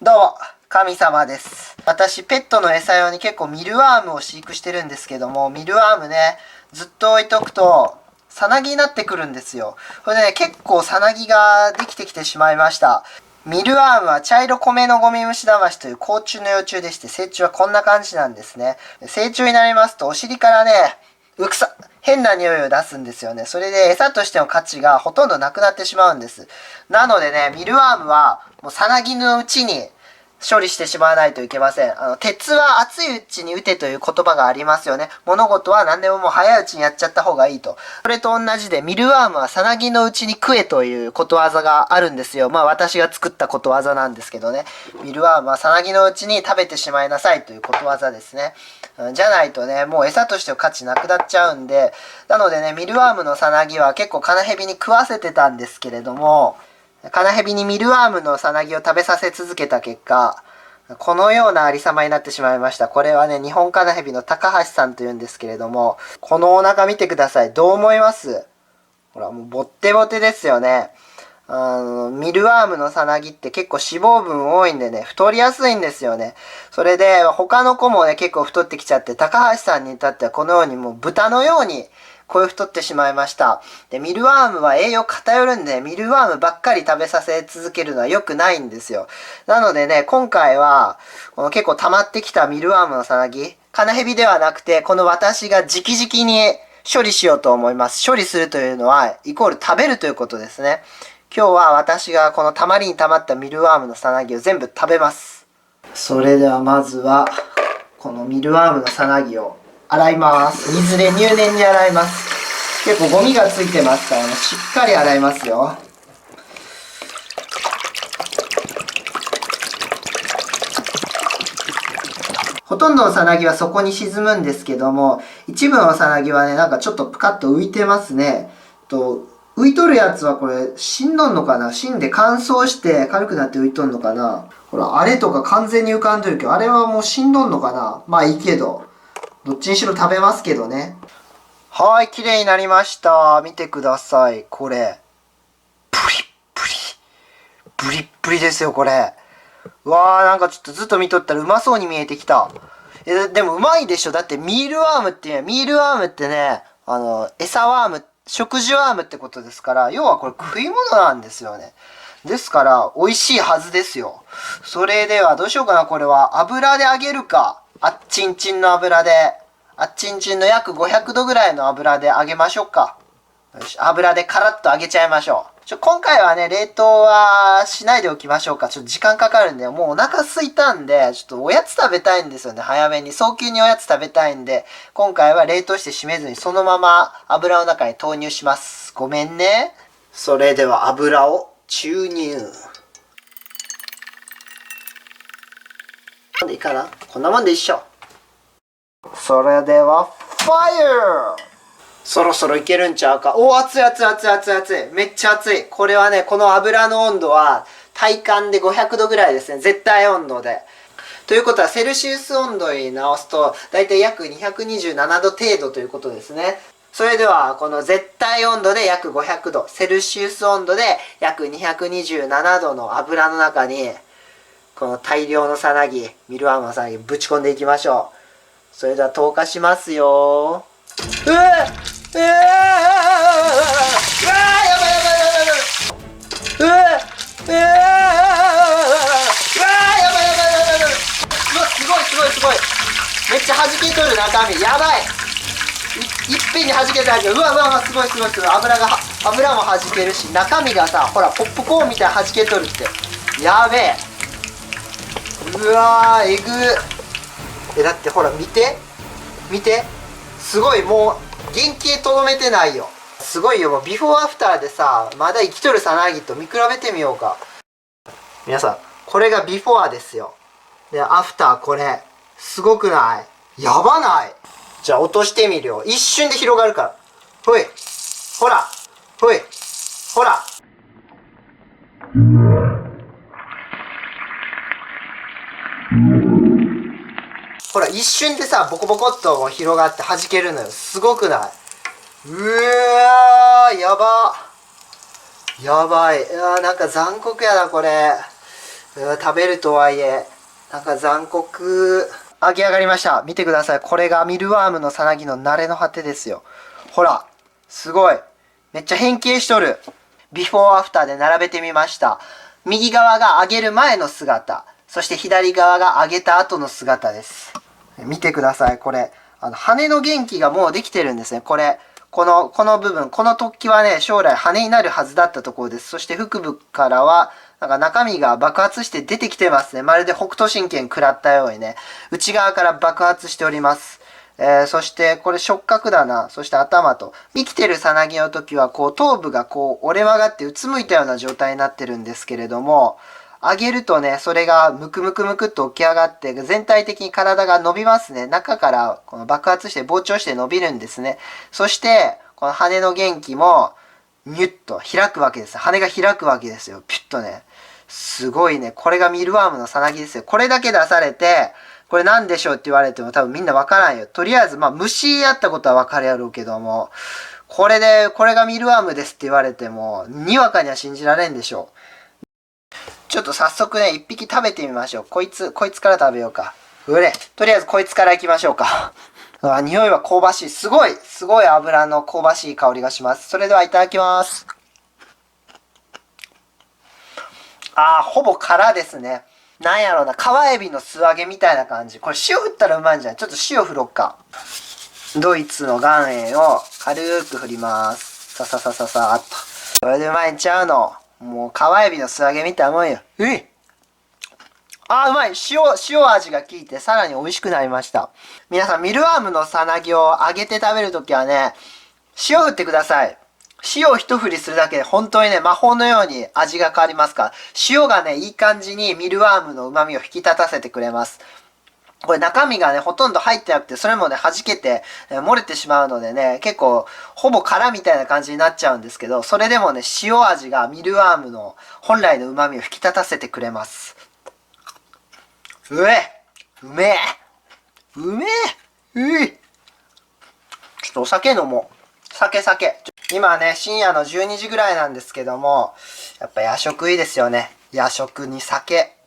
どうも、神様です。私、ペットの餌用に結構ミルワームを飼育してるんですけども、ミルワームね、ずっと置いとくと、さなぎになってくるんですよ。これね、結構さなぎができてきてしまいました。ミルワームは茶色米のゴミムシダマシという甲虫の幼虫でして、成虫はこんな感じなんですね。成虫になりますと、お尻からね、変な匂いを出すんですよね。それで餌としての価値がほとんどなくなってしまうんです。なのでね、ミルワームはもうさなぎのうちに処理してしまわないといけません。鉄は熱いうちに打てという言葉がありますよね。物事は何でももう早いうちにやっちゃった方がいいと。それと同じで、ミルワームはさなぎのうちに食えということわざがあるんですよ。まあ私が作ったことわざなんですけどね。ミルワームはさなぎのうちに食べてしまいなさいということわざですね。じゃないとね、もう餌としての価値なくなっちゃうんで、なのでね、ミルワームのさなぎは結構カナヘビに食わせてたんですけれども、カナヘビにミルワームのさなぎを食べさせ続けた結果、このようなありさまになってしまいました。これはね、日本カナヘビの高橋さんというんですけれども、このお腹見てください。どう思います？ほら、もうボッテボテですよね。ミルワームのさなぎって結構脂肪分多いんでね、太りやすいんですよね。それで、他の子もね、結構太ってきちゃって、高橋さんに至ってはこのようにもう豚のように、こういう太ってしまいました。で、ミルワームは栄養偏るんで、ミルワームばっかり食べさせ続けるのは良くないんですよ。なのでね、今回は、この結構溜まってきたミルワームのさなぎ、カナヘビではなくて、この私が直々に処理しようと思います。処理するというのは、イコール食べるということですね。今日は私がこのたまりにたまったミルワームのさなぎを全部食べます。それではまずは、このミルワームのさなぎを洗います。水で入念に洗います。結構ゴミがついてますからね、しっかり洗いますよ。ほとんどのさなぎはそこに沈むんですけども、一部のさなぎはね、なんかちょっとプカッと浮いてますね。浮いとるやつはこれ、死んどんのかな？死んで乾燥して軽くなって浮いとんのかな？ほら、あれとか完全に浮かんでるけど、あれはもう死んどんのかな？まあいいけど。どっちにしろ食べますけどね。はい、綺麗になりました。見てください。これ。プリップリ。プリップリですよ、これ。うわー、なんかちょっとずっと見とったらうまそうに見えてきた。でもうまいでしょ。だってミールワームってね、ミールワームってね、餌ワーム、食事ワームってことですから、要はこれ食い物なんですよね。ですから、美味しいはずですよ。それではどうしようかな、これは。油で揚げるか。あっちんちんの油で。あっちんちんの約500度ぐらいの油で揚げましょうか。よし、油でカラッと揚げちゃいましょう。今回はね、冷凍はしないでおきましょうか。ちょっと時間かかるんで、もうお腹空いたんで、ちょっとおやつ食べたいんですよね、早めに。早急におやつ食べたいんで、今回は冷凍して閉めずにそのまま油の中に投入します。ごめんね。それでは油を注入。こんでいいかな？こんなもんで一緒。それでは、ファイヤー！そろそろいけるんちゃうか。おー、熱い熱い熱い熱い熱い。めっちゃ熱い。これはね、この油の温度は体感で500度ぐらいですね。絶対温度で。ということは、セルシウス温度に直すと、だいたい約227度程度ということですね。それでは、この絶対温度で約500度、セルシウス温度で約227度の油の中に、この大量のさなぎ、ミルワームのさなぎぶち込んでいきましょう。それでは投下しますよ。うわうわうわやばいやばいやばいやばいうわうわやばいやばいやばい。うわ、すごいすごいすごい。めっちゃ弾けとる中身。やばい。いっぺんに弾けたけど、うわうわうわ、すごいすごいすごい。油も弾けるし、中身がさ、ほら、ポップコーンみたいに弾けとるって。やべえ。うわー、えぐ。だってほら、見て。見て。すごい、もう、原型とどめてないよ。すごいよ、もうビフォーアフターでさ、まだ生きとるさなぎと見比べてみようか。皆さん、これがビフォーですよ。で、アフターこれ。すごくない？やばない？じゃあ落としてみるよ。一瞬で広がるから。ほい。ほら。ほい。ほら。ほら、一瞬でさ、ボコボコっと広がって弾けるのよ。すごくない？うわー、やば。やばい。なんか残酷やな、これ。食べるとはいえ、なんか残酷。揚げ上がりました。見てください。これがミルワームのさなぎの慣れの果てですよ。ほら、すごい。めっちゃ変形しとる。ビフォーアフターで並べてみました。右側が揚げる前の姿。そして左側が揚げた後の姿です。見てください。これ。羽の元気がもうできてるんですね。これ。この部分、この突起はね、将来羽になるはずだったところです。そして腹部からは、なんか中身が爆発して出てきてますね。まるで北斗神拳食らったようにね。内側から爆発しております。そしてこれ触覚だな。そして頭と。生きてるさなぎの時はこう頭部がこう折れ曲がってうつむいたような状態になってるんですけれども、上げるとね、それがムクムクムクっと起き上がって、全体的に体が伸びますね。中からこの爆発して膨張して伸びるんですね。そして、この羽の元気も、ニュッと開くわけです。羽が開くわけですよ。ピュッとね。すごいね。これがミルワームのさなぎですよ。これだけ出されて、これ何でしょうって言われても多分みんなわからんよ。とりあえず、まあ虫やったことはわかるやろうけども、これがミルワームですって言われても、にわかには信じられんでしょう。ちょっと早速ね、一匹食べてみましょう。こいつから食べようか。とりあえずこいつから行きましょうか。匂いは香ばしい。すごい油の香ばしい香りがします。それではいただきます。ほぼ殻ですね。なんやろうな、川エビの素揚げみたいな感じ。これ塩振ったらうまいんじゃない？ちょっと塩振ろっか。ドイツの岩塩を軽く振ります。さささささーっと。これでうまいんちゃうの？もう川エビの素揚げみたいなもんよ。うまい。塩味が効いてさらに美味しくなりました。皆さん、ミルワームのさなぎを揚げて食べるときはね、塩振ってください。塩を一振りするだけで本当にね、魔法のように味が変わりますから、塩がね、いい感じにミルワームの旨味を引き立たせてくれます。これ中身がね、ほとんど入ってなくて、それもね、弾けて、漏れてしまうのでね、結構、ほぼ殻みたいな感じになっちゃうんですけど、それでもね、塩味がミルワームの本来の旨味を引き立たせてくれます。うめえちょっとお酒飲もう。酒。今ね、深夜の12時ぐらいなんですけども、やっぱ夜食いいですよね。夜食に酒。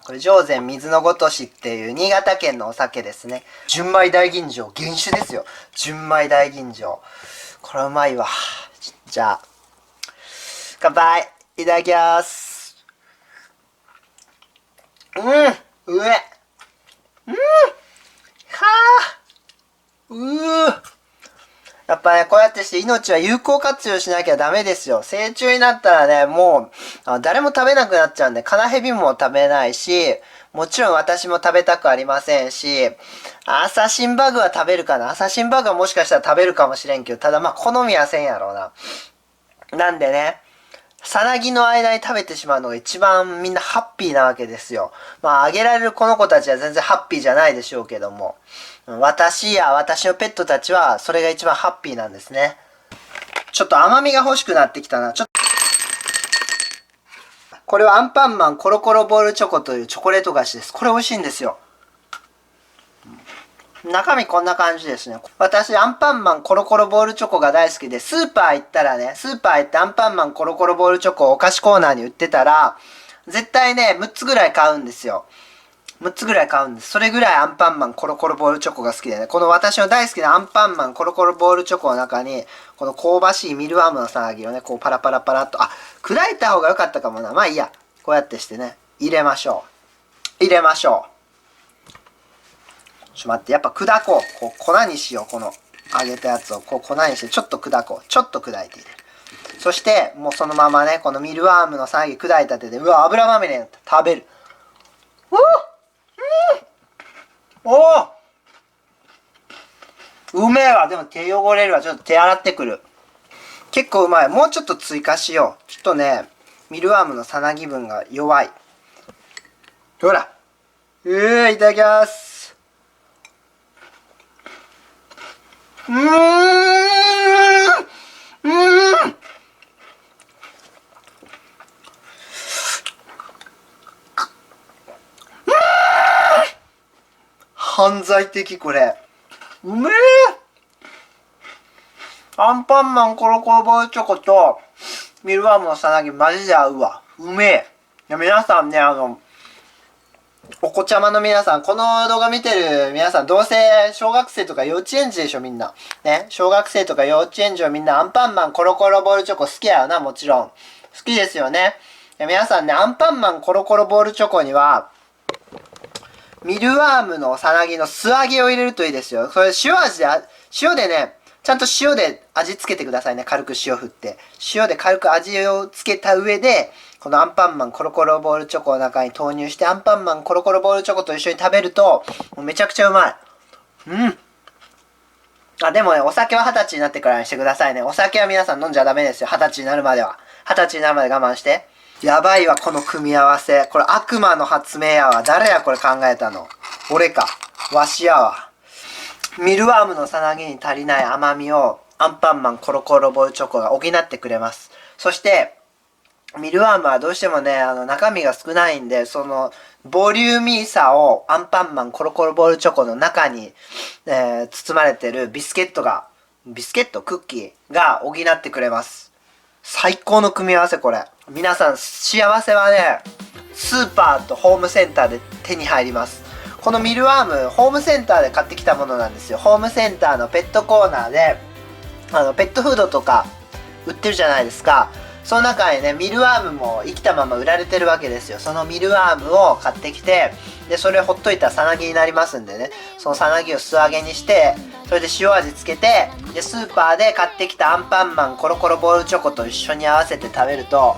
これ、上善水のごとしっていう新潟県のお酒ですね。純米大吟醸。原酒ですよ。純米大吟醸。これうまいわ。じゃあ、乾杯。いただきます。うめはやっぱね、こうやってして命は有効活用しなきゃダメですよ。成虫になったらね、もう、誰も食べなくなっちゃうんで、カナヘビも食べないし、もちろん私も食べたくありませんし、アサシンバグは食べるかな。アサシンバグはもしかしたら食べるかもしれんけど、ただまあ好みはせんやろうな。なんでね、さなぎの間に食べてしまうのが一番みんなハッピーなわけですよ。まあ、あげられるこの子たちは全然ハッピーじゃないでしょうけども。私や私のペットたちはそれが一番ハッピーなんですね。ちょっと甘みが欲しくなってきたな。これはアンパンマンコロコロボールチョコというチョコレート菓子です。これ美味しいんですよ。中身こんな感じですね。私、アンパンマンコロコロボールチョコが大好きで、スーパー行ってアンパンマンコロコロボールチョコをお菓子コーナーに売ってたら、絶対ね、6つぐらい買うんですよ。6つぐらい買うんです。それぐらいアンパンマンコロコロボールチョコが好きでね。この私の大好きなアンパンマンコロコロボールチョコの中に、この香ばしいミルワームのさなぎをね、こうパラパラパラっと、砕いた方が良かったかもな。まあいいや。こうやってしてね、入れましょう。ちょっと待って、やっぱ砕こう。こう粉にしよう。この揚げたやつをこう粉にして、ちょっと砕こう。ちょっと砕いて入れる。そして、もうそのままね、このミルワームのさなぎ砕いた手で、うわ、油まみれになった。食べる。うめえわ。でも手汚れるわ。ちょっと手洗ってくる。結構うまい。もうちょっと追加しよう。ちょっとね、ミルワームのさなぎ分が弱い。ほら。いただきます。犯罪的これ。うめえ。アンパンマンコロコロボールチョコとミルワームのさなぎマジで合うわ。うめえ。や皆さんね、お子ちゃまの皆さん、この動画見てる皆さん、どうせ小学生とか幼稚園児でしょ、みんな。ね、小学生とか幼稚園児はみんなアンパンマンコロコロボールチョコ好きやよな、もちろん。好きですよね。皆さんね、アンパンマンコロコロボールチョコには、ミルワームのさなぎの素揚げを入れるといいですよ。それ塩でね、ちゃんと塩で味付けてくださいね。軽く塩振って。塩で軽く味をつけた上で、このアンパンマンコロコロボールチョコの中に投入して、アンパンマンコロコロボールチョコと一緒に食べると、もうめちゃくちゃうまい。うん。あ、でもね、お酒は20歳になってからにしてくださいね。お酒は皆さん飲んじゃダメですよ。20歳になるまでは。20歳になるまで我慢して。やばいわ、この組み合わせ。これ悪魔の発明やわ。誰やこれ考えたの。俺か。わしやわ。ミルワームのさなぎに足りない甘みをアンパンマンコロコロボールチョコが補ってくれます。そして、ミルワームはどうしてもね、中身が少ないんで、その、ボリューミーさをアンパンマンコロコロボールチョコの中に、包まれてるビスケット、クッキーが補ってくれます。最高の組み合わせこれ。皆さん、幸せはね、スーパーとホームセンターで手に入ります。このミルワーム、ホームセンターで買ってきたものなんですよ。ホームセンターのペットコーナーで、ペットフードとか売ってるじゃないですか。その中にね、ミルワームも生きたまま売られてるわけですよ。そのミルワームを買ってきて、で、それをほっといたらさなぎになりますんでね、そのさなぎを素揚げにして、それで塩味つけて、で、スーパーで買ってきたアンパンマンコロコロボールチョコと一緒に合わせて食べると、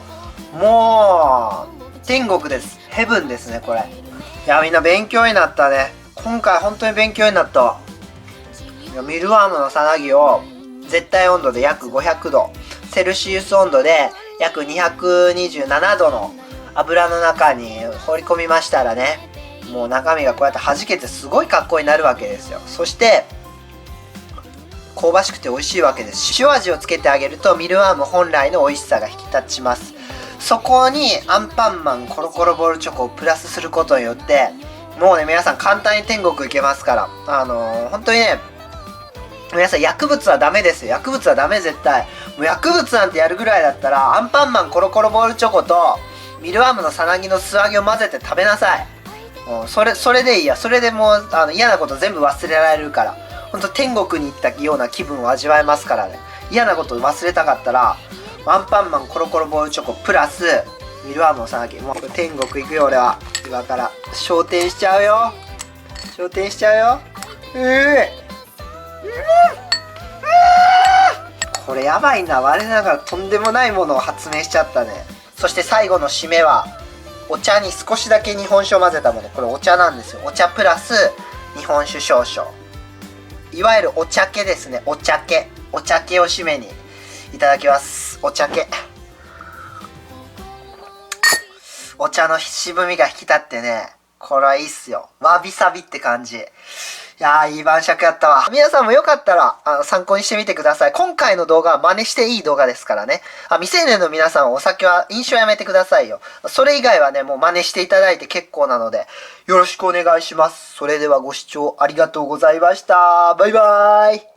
もう、天国です。ヘブンですね、これ。いや、みんな勉強になったね。今回本当に勉強になったわ。ミルワームのさなぎを絶対温度で約500度、セルシウス温度で約227度の油の中に放り込みましたらね、もう中身がこうやって弾けてすごい格好になるわけですよ。そして、香ばしくて美味しいわけです。塩味をつけてあげるとミルワーム本来の美味しさが引き立ちます。そこにアンパンマンコロコロボールチョコをプラスすることによって、もうね、皆さん簡単に天国行けますから。本当にね、皆さん薬物はダメですよ。薬物はダメ絶対。もう薬物なんてやるぐらいだったら、アンパンマンコロコロボールチョコとミルワームのさなぎの素揚げを混ぜて食べなさい。それでいいや。それでもう嫌なこと全部忘れられるから。ほんと天国に行ったような気分を味わえますからね。嫌なこと忘れたかったら、アンパンマンコロコロボールチョコプラスミルワームのさなぎ。もう天国行くよ俺は。今から昇天しちゃうよ。昇天しちゃうよ。これやばいな。我ながらとんでもないものを発明しちゃったね。そして最後の締めは、お茶に少しだけ日本酒を混ぜたもの。これお茶なんですよ。お茶プラス日本酒少々。いわゆるお茶系ですね。お茶系。お茶系を締めにいただきます。お茶系。お茶の渋みが引き立ってね、これはいいっすよ。わびさびって感じ。いやー、いい晩酌やったわ。皆さんもよかったら、参考にしてみてください。今回の動画は真似していい動画ですからね。未成年の皆さんはお酒は飲酒はやめてくださいよ。それ以外はね、もう真似していただいて結構なので、よろしくお願いします。それではご視聴ありがとうございました。バイバーイ。